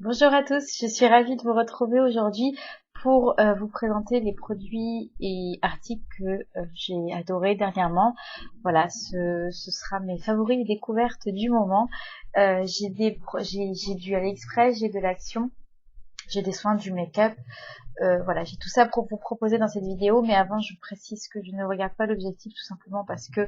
Bonjour à tous, je suis ravie de vous retrouver aujourd'hui pour vous présenter les produits et articles que j'ai adorés dernièrement. Voilà, ce sera mes favoris et découvertes du moment. J'ai du AliExpress, j'ai de l'Action, j'ai des soins, du make-up. Voilà, j'ai tout ça pour vous proposer dans cette vidéo, mais avant je précise que je ne regarde pas l'objectif tout simplement parce que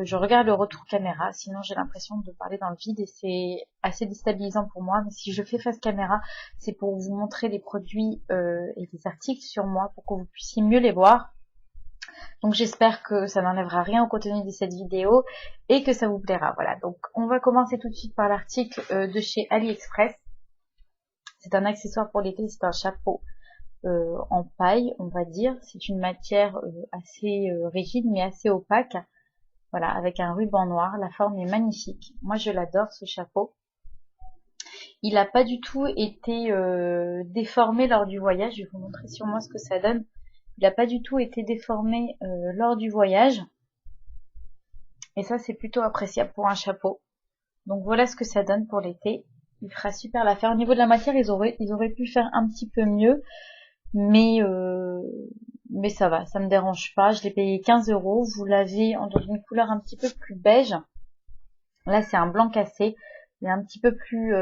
je regarde le retour caméra, sinon j'ai l'impression de parler dans le vide et c'est assez déstabilisant pour moi. Mais si je fais face caméra, c'est pour vous montrer des produits et des articles sur moi pour que vous puissiez mieux les voir. Donc j'espère que ça n'enlèvera rien au contenu de cette vidéo et que ça vous plaira. Voilà, donc on va commencer tout de suite par l'article de chez AliExpress. C'est un accessoire pour l'été, c'est un chapeau en paille, on va dire. C'est une matière assez rigide mais assez opaque. Voilà, avec un ruban noir. La forme est magnifique. Moi, je l'adore, ce chapeau. Il n'a pas du tout été déformé lors du voyage. Je vais vous montrer sur moi ce que ça donne. Il n'a pas du tout été déformé lors du voyage. Et ça, c'est plutôt appréciable pour un chapeau. Donc voilà ce que ça donne pour l'été. Il fera super l'affaire. Au niveau de la matière, ils auraient pu faire un petit peu mieux. Mais ça va, ça me dérange pas. Je l'ai payé 15 €. Vous l'avez dans une couleur un petit peu plus beige. Là, c'est un blanc cassé. Il est un petit peu plus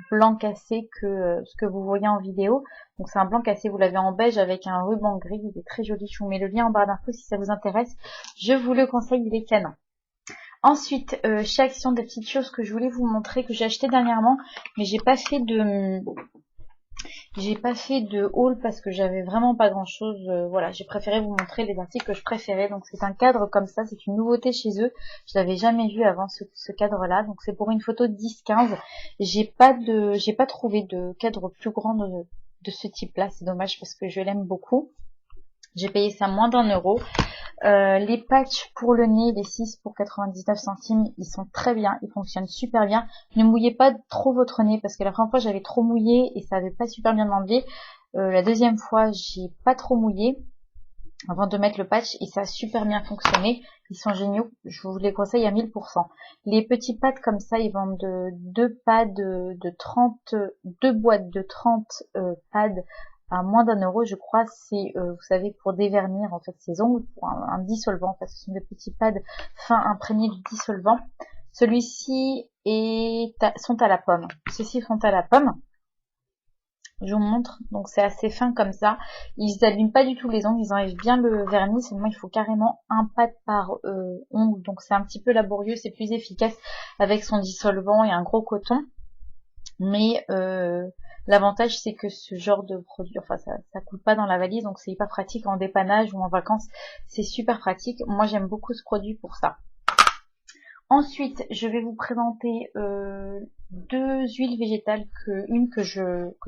blanc cassé que ce que vous voyez en vidéo. Donc c'est un blanc cassé. Vous l'avez en beige avec un ruban gris. Il est très joli. Je vous mets le lien en barre d'infos si ça vous intéresse. Je vous le conseille, il est canon. Ensuite, chez Action, des petites choses que je voulais vous montrer, que j'ai acheté dernièrement, mais j'ai pas fait de haul parce que j'avais vraiment pas grand chose. Voilà, j'ai préféré vous montrer les articles que je préférais. Donc c'est un cadre comme ça, c'est une nouveauté chez eux. Je l'avais jamais vu avant ce cadre-là. Donc c'est pour une photo 10-15. J'ai pas trouvé de cadre plus grand de ce type-là. C'est dommage parce que je l'aime beaucoup. J'ai payé ça moins d'1 €. Les patchs pour le nez, les 6 pour 99 centimes, ils sont très bien, ils fonctionnent super bien. Ne mouillez pas trop votre nez parce que la première fois j'avais trop mouillé et ça avait pas super bien enlevé. La deuxième fois j'ai pas trop mouillé avant de mettre le patch et ça a super bien fonctionné. Ils sont géniaux, je vous les conseille à 1000%. Les petits pads comme ça, ils vendent deux pads de 30, deux boîtes de 30 pads à moins d'1 € je crois. C'est vous savez, pour dévernir en fait ses ongles, pour un dissolvant, en fait ce sont des petits pads fins imprégnés de dissolvant. Celui-ci sont à la pomme, ceux-ci sont à la pomme. Je vous montre, donc c'est assez fin comme ça. Ils n'abîment pas du tout les ongles, ils enlèvent bien le vernis, seulement il faut carrément un pad par ongle, donc c'est un petit peu laborieux, c'est plus efficace avec son dissolvant et un gros coton. Mais l'avantage c'est que ce genre de produit, enfin ça coule pas dans la valise, donc c'est hyper pratique en dépannage ou en vacances, c'est super pratique. Moi j'aime beaucoup ce produit pour ça. Ensuite, je vais vous présenter deux huiles végétales, une que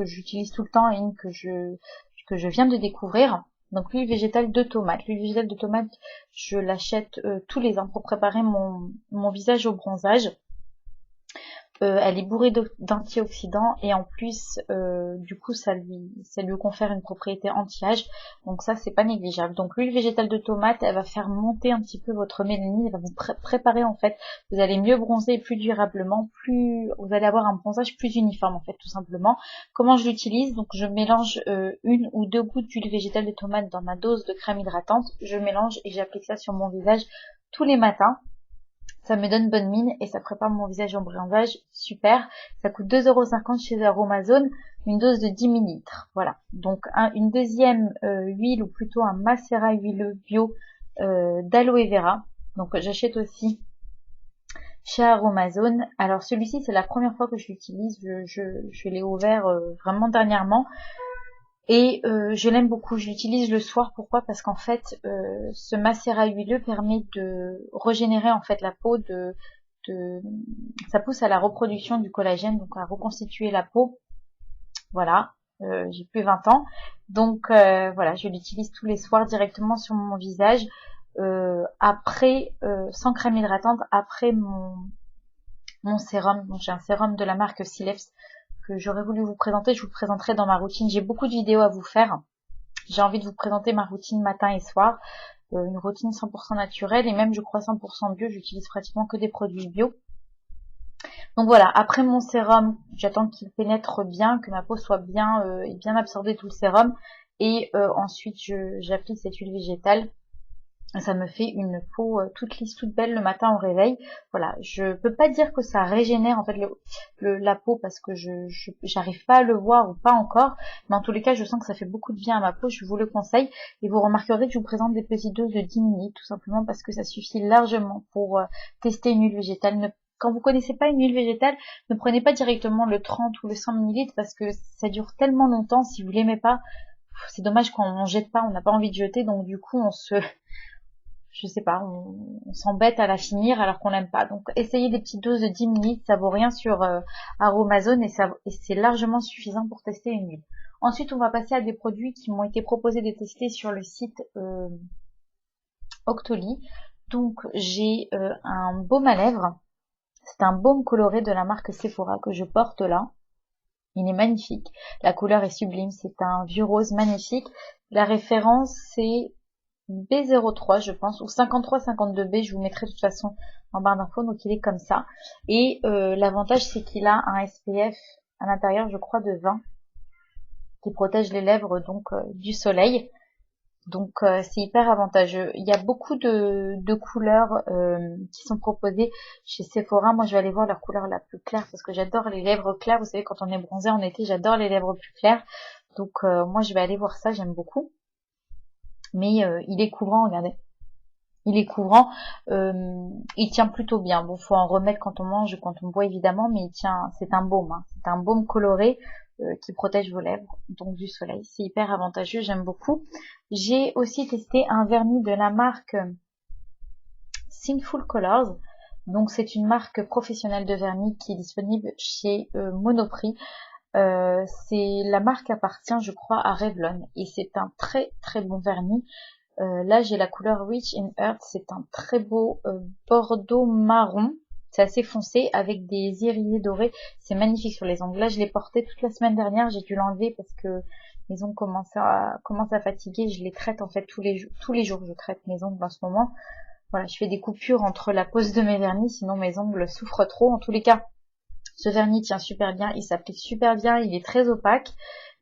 j'utilise tout le temps et une que je viens de découvrir. Donc l'huile végétale de tomate. L'huile végétale de tomate, je l'achète tous les ans pour préparer mon visage au bronzage. Elle est bourrée d'antioxydants et en plus du coup ça lui confère une propriété anti-âge, donc ça c'est pas négligeable. Donc l'huile végétale de tomate, elle va faire monter un petit peu votre mélanine, elle va vous préparer en fait, vous allez mieux bronzer plus durablement, vous allez avoir un bronzage plus uniforme en fait tout simplement. Comment je l'utilise? Donc je mélange une ou deux gouttes d'huile végétale de tomate dans ma dose de crème hydratante, je mélange et j'applique ça sur mon visage tous les matins. Ça me donne bonne mine et ça prépare mon visage en bronzage super. Ça coûte 2,50 € chez Aromazone, une dose de 10 ml. Voilà. Donc une deuxième huile ou plutôt un macérat huileux bio d'aloe vera. Donc j'achète aussi chez Aromazone. Alors celui-ci c'est la première fois que je l'utilise. Je l'ai ouvert vraiment dernièrement. Et je l'aime beaucoup, je l'utilise le soir. Pourquoi? Parce qu'en fait, ce macérat huileux permet de régénérer en fait la peau, ça pousse à la reproduction du collagène, donc à reconstituer la peau. Voilà, j'ai plus 20 ans, donc voilà, je l'utilise tous les soirs directement sur mon visage, après, sans crème hydratante, après mon sérum. Donc j'ai un sérum de la marque Sileps que j'aurais voulu vous présenter, je vous le présenterai dans ma routine. J'ai beaucoup de vidéos à vous faire. J'ai envie de vous présenter ma routine matin et soir, une routine 100% naturelle et même je crois 100% bio, j'utilise pratiquement que des produits bio. Donc voilà, après mon sérum, j'attends qu'il pénètre bien, que ma peau soit bien et bien absorbé tout le sérum. Et ensuite, j'applique cette huile végétale. Ça me fait une peau toute lisse, toute belle le matin au réveil. Voilà, je peux pas dire que ça régénère en fait la peau parce que j'arrive pas à le voir ou pas encore. Mais en tous les cas, je sens que ça fait beaucoup de bien à ma peau. Je vous le conseille. Et vous remarquerez que je vous présente des petites doses de 10 ml tout simplement parce que ça suffit largement pour tester une huile végétale. Quand vous connaissez pas une huile végétale, ne prenez pas directement le 30 ou le 100 ml parce que ça dure tellement longtemps. Si vous l'aimez pas, c'est dommage quand on jette pas, on n'a pas envie de jeter. Donc du coup, je sais pas, on s'embête à la finir alors qu'on l'aime pas. Donc essayez des petites doses de 10 ml, ça vaut rien sur Aromazone et c'est largement suffisant pour tester une huile. Ensuite, on va passer à des produits qui m'ont été proposés de tester sur le site Octoly. Donc j'ai un baume à lèvres, c'est un baume coloré de la marque Sephora que je porte là. Il est magnifique, la couleur est sublime, c'est un vieux rose magnifique. La référence c'est B03 je pense, ou 53-52B, je vous mettrai de toute façon en barre d'infos, donc il est comme ça. Et l'avantage c'est qu'il a un SPF à l'intérieur je crois de 20 qui protège les lèvres donc du soleil. Donc c'est hyper avantageux. Il y a beaucoup de couleurs qui sont proposées chez Sephora. Moi je vais aller voir leur couleur la plus claire parce que j'adore les lèvres claires. Vous savez quand on est bronzé en été j'adore les lèvres plus claires. Donc moi je vais aller voir ça, j'aime beaucoup. Mais il est couvrant, regardez. Il est couvrant, il tient plutôt bien. Bon, faut en remettre quand on mange, quand on boit évidemment, mais il tient. C'est un baume, hein. C'est un baume coloré qui protège vos lèvres, donc du soleil. C'est hyper avantageux, j'aime beaucoup. J'ai aussi testé un vernis de la marque Sinful Colors. Donc c'est une marque professionnelle de vernis qui est disponible chez Monoprix. La marque appartient, je crois, à Revlon et c'est un très très bon vernis. Là, j'ai la couleur Rich in Earth. C'est un très beau bordeaux marron. C'est assez foncé avec des irisés dorés. C'est magnifique sur les ongles. Là, je l'ai porté toute la semaine dernière. J'ai dû l'enlever parce que mes ongles commencent à fatiguer. Je les traite en fait tous les jours. Je traite mes ongles en ce moment. Voilà, je fais des coupures entre la pose de mes vernis. Sinon, mes ongles souffrent trop. En tous les cas, ce vernis tient super bien. Il s'applique super bien. Il est très opaque.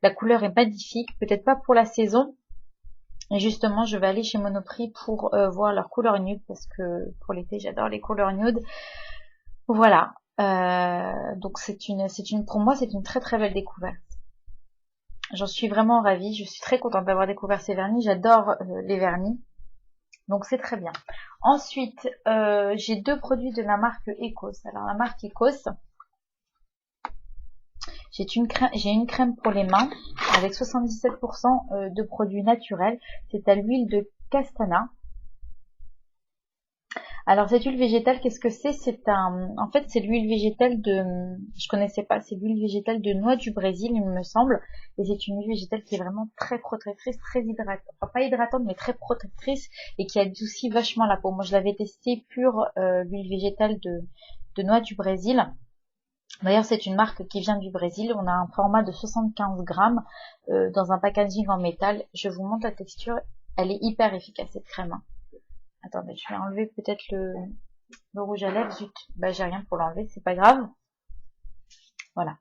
La couleur est magnifique. Peut-être pas pour la saison. Et justement, je vais aller chez Monoprix pour voir leur couleur nude parce que pour l'été, j'adore les couleurs nude. Voilà. Donc pour moi, c'est une très très belle découverte. J'en suis vraiment ravie. Je suis très contente d'avoir découvert ces vernis. J'adore les vernis. Donc c'est très bien. Ensuite, j'ai deux produits de la marque Ecos. Alors la marque Ecos, j'ai une crème pour les mains avec 77% de produits naturels. C'est à l'huile de castana. Alors cette huile végétale, qu'est-ce que c'est? En fait, c'est l'huile végétale je connaissais pas, c'est l'huile végétale de noix du Brésil, il me semble. Et c'est une huile végétale qui est vraiment très protectrice, très hydratante. Enfin, pas hydratante, mais très protectrice et qui adoucit vachement la peau. Moi, je l'avais testé pure, l'huile végétale de noix du Brésil. D'ailleurs, c'est une marque qui vient du Brésil. On a un format de 75 grammes dans un packaging en métal. Je vous montre la texture. Elle est hyper efficace, cette crème. Hein. Attendez, je vais enlever peut-être le rouge à lèvres. Zut, bah j'ai rien pour l'enlever, c'est pas grave. Voilà.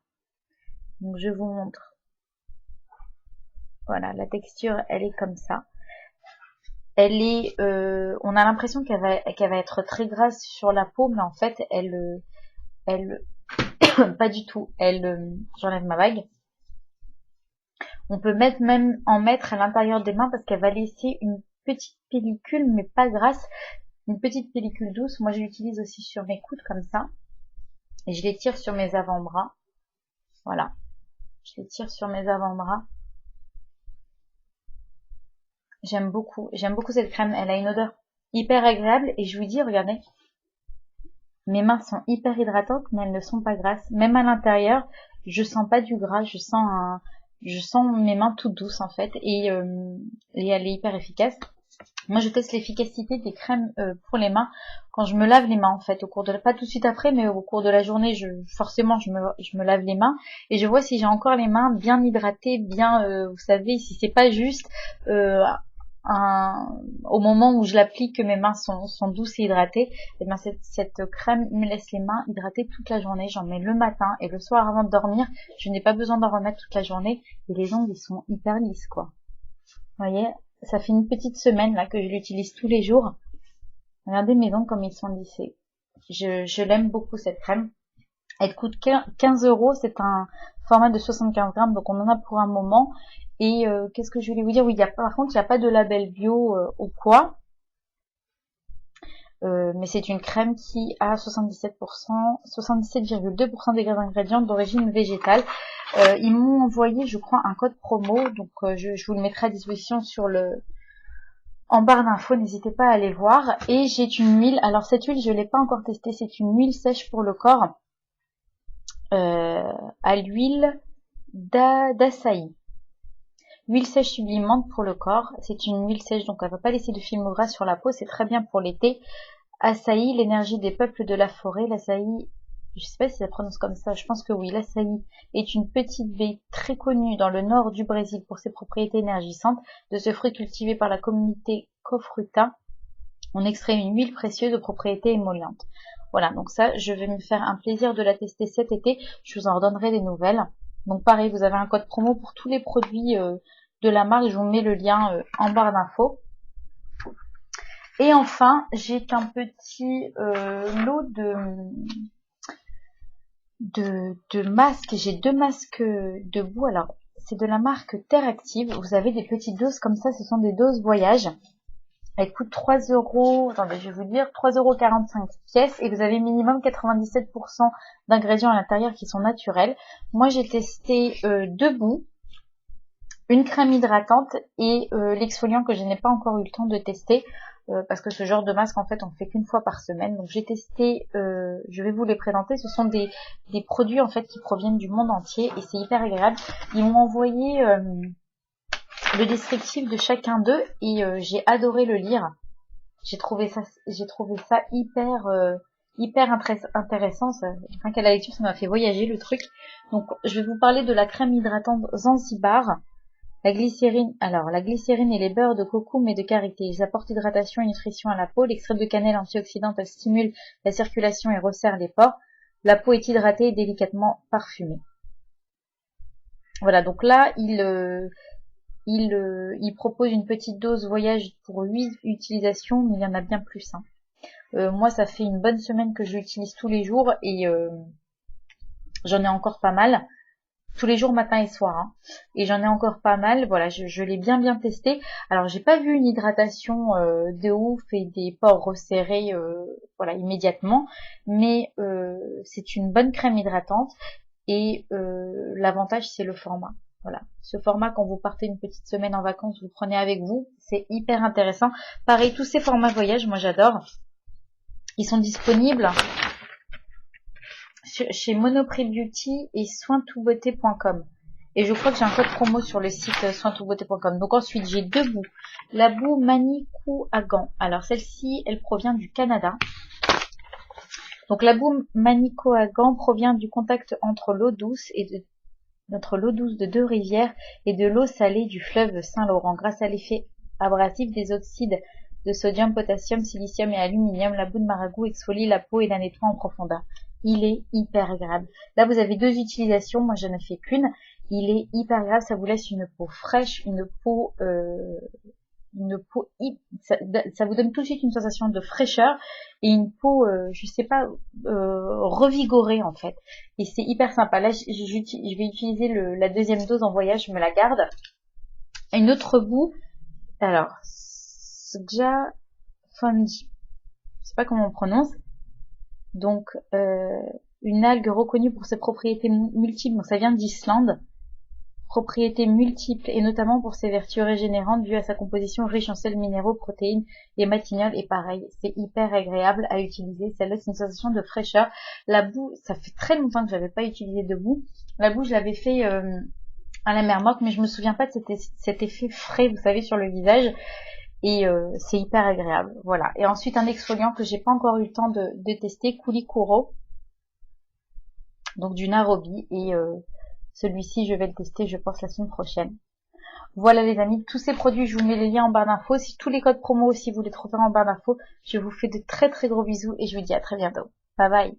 Donc je vous montre. Voilà, la texture, elle est comme ça. Elle est, on a l'impression qu'elle va être très grasse sur la peau, mais en fait, elle, pas du tout. J'enlève ma bague. On peut même en mettre à l'intérieur des mains parce qu'elle va laisser une petite pellicule, mais pas grasse. Une petite pellicule douce. Moi, je l'utilise aussi sur mes coudes comme ça. Et je les tire sur mes avant-bras. Voilà. Je les tire sur mes avant-bras. J'aime beaucoup cette crème. Elle a une odeur hyper agréable. Et je vous dis, regardez. Mes mains sont hyper hydratantes, mais elles ne sont pas grasses. Même à l'intérieur, je sens pas du gras. Je sens mes mains toutes douces en fait. Et elle est hyper efficace. Moi, je teste l'efficacité des crèmes pour les mains quand je me lave les mains en fait, pas tout de suite après, mais au cours de la journée, forcément, je me lave les mains et je vois si j'ai encore les mains bien hydratées, bien, vous savez, si c'est pas juste au moment où je l'applique, que mes mains sont douces et hydratées, et bien cette crème me laisse les mains hydratées toute la journée. J'en mets le matin et le soir avant de dormir. Je n'ai pas besoin d'en remettre toute la journée et les ongles ils sont hyper lisses quoi. Vous voyez, ça fait une petite semaine là que je l'utilise tous les jours. Regardez mes ongles comme ils sont lissés. Je l'aime beaucoup cette crème. Elle coûte 15 €, c'est un format de 75 grammes, donc on en a pour un moment. Et qu'est-ce que je voulais vous dire? Oui, par contre, il n'y a pas de label bio ou quoi. Mais c'est une crème qui a 77,2% des ingrédients d'origine végétale. Ils m'ont envoyé, je crois, un code promo, donc je vous le mettrai à disposition en barre d'infos, n'hésitez pas à aller voir. Et j'ai une huile, alors cette huile, je ne l'ai pas encore testée, c'est une huile sèche pour le corps, à l'huile d'açaï. Huile sèche sublimante pour le corps, c'est une huile sèche, donc elle va pas laisser de film gras sur la peau, c'est très bien pour l'été. Açaï, l'énergie des peuples de la forêt. L'açaï, je sais pas si ça prononce comme ça, je pense que oui. L'açaï est une petite baie très connue dans le nord du Brésil pour ses propriétés énergisantes. De ce fruit cultivé par la communauté Cofruta, on extrait une huile précieuse de propriétés émollientes. Voilà, donc ça, je vais me faire un plaisir de la tester cet été. Je vous en redonnerai des nouvelles. Donc pareil, vous avez un code promo pour tous les produits de la marque. Je vous mets le lien en barre d'infos. Et enfin, j'ai un petit lot de masques. J'ai 2 masques debout. Alors, c'est de la marque Terre Active. Vous avez des petites doses comme ça. Ce sont des doses voyage. Elles coûtent 3 €. Attendez, je vais vous dire 3,45 € pièce. Et vous avez minimum 97% d'ingrédients à l'intérieur qui sont naturels. Moi, j'ai testé debout, une crème hydratante et l'exfoliant que je n'ai pas encore eu le temps de tester. Parce que ce genre de masque en fait on fait qu'une fois par semaine, donc j'ai testé, je vais vous les présenter. Ce sont des produits en fait qui proviennent du monde entier et c'est hyper agréable. Ils m'ont envoyé le descriptif de chacun d'eux et j'ai adoré le lire. J'ai trouvé ça hyper intéressant. Rien qu'à la lecture ça m'a fait voyager le truc. Donc je vais vous parler de la crème hydratante Zanzibar. La glycérine et les beurres de coco et de karité, ils apportent hydratation et nutrition à la peau. L'extrait de cannelle antioxydante, elle stimule la circulation et resserre les pores. La peau est hydratée et délicatement parfumée. Voilà, donc là, il propose une petite dose voyage pour 8 utilisations, mais il y en a bien plus. Moi, ça fait une bonne semaine que je l'utilise tous les jours et j'en ai encore pas mal. Tous les jours matin et soir et j'en ai encore pas mal. Voilà, je l'ai bien testé. Alors j'ai pas vu une hydratation de ouf et des pores resserrés voilà immédiatement, mais c'est une bonne crème hydratante et l'avantage c'est le format. Voilà, ce format quand vous partez une petite semaine en vacances, vous le prenez avec vous, c'est hyper intéressant. Pareil, tous ces formats voyage, moi j'adore. Ils sont disponibles chez Monoprix Beauty et sointoubeauté.com. Et je crois que j'ai un code promo sur le site sointoubeauté.com. Donc ensuite, j'ai 2 boues. La boue Manikou à gants. Alors celle-ci, elle provient du Canada. Donc la boue Manikou à gants provient du contact entre l'eau douce de Deux-Rivières et de l'eau salée du fleuve Saint-Laurent. Grâce à l'effet abrasif des oxydes de sodium, potassium, silicium et aluminium, la boue de maragout exfolie la peau et la nettoie en profondeur. Il est hyper agréable. Là, vous avez 2 utilisations. Moi, je n'en ai fait qu'une. Il est hyper agréable. Ça vous laisse une peau fraîche, ça vous donne tout de suite une sensation de fraîcheur et une peau, je sais pas, revigorée en fait. Et c'est hyper sympa. Là, je vais utiliser la deuxième dose en voyage. Je me la garde. Une autre boue. Alors, Sja Fungi. Je sais pas comment on prononce. Donc, une algue reconnue pour ses propriétés multiples, donc ça vient d'Islande, propriétés multiples et notamment pour ses vertus régénérantes dues à sa composition riche en sels minéraux, protéines et matinol. Et pareil, c'est hyper agréable à utiliser, ça laisse une sensation de fraîcheur. La boue, ça fait très longtemps que j'avais pas utilisé de boue. La boue, je l'avais fait à la mer morte, mais je me souviens pas de cet effet frais, vous savez, sur le visage. Et c'est hyper agréable, voilà. Et ensuite un exfoliant que j'ai pas encore eu le temps de tester, Kulikuro, donc du Narobi, et celui-ci je vais le tester je pense la semaine prochaine. Voilà les amis, tous ces produits, je vous mets les liens en barre d'infos. Si tous les codes promo aussi vous les trouvez en barre d'infos, je vous fais de très très gros bisous et je vous dis à très bientôt. Bye bye.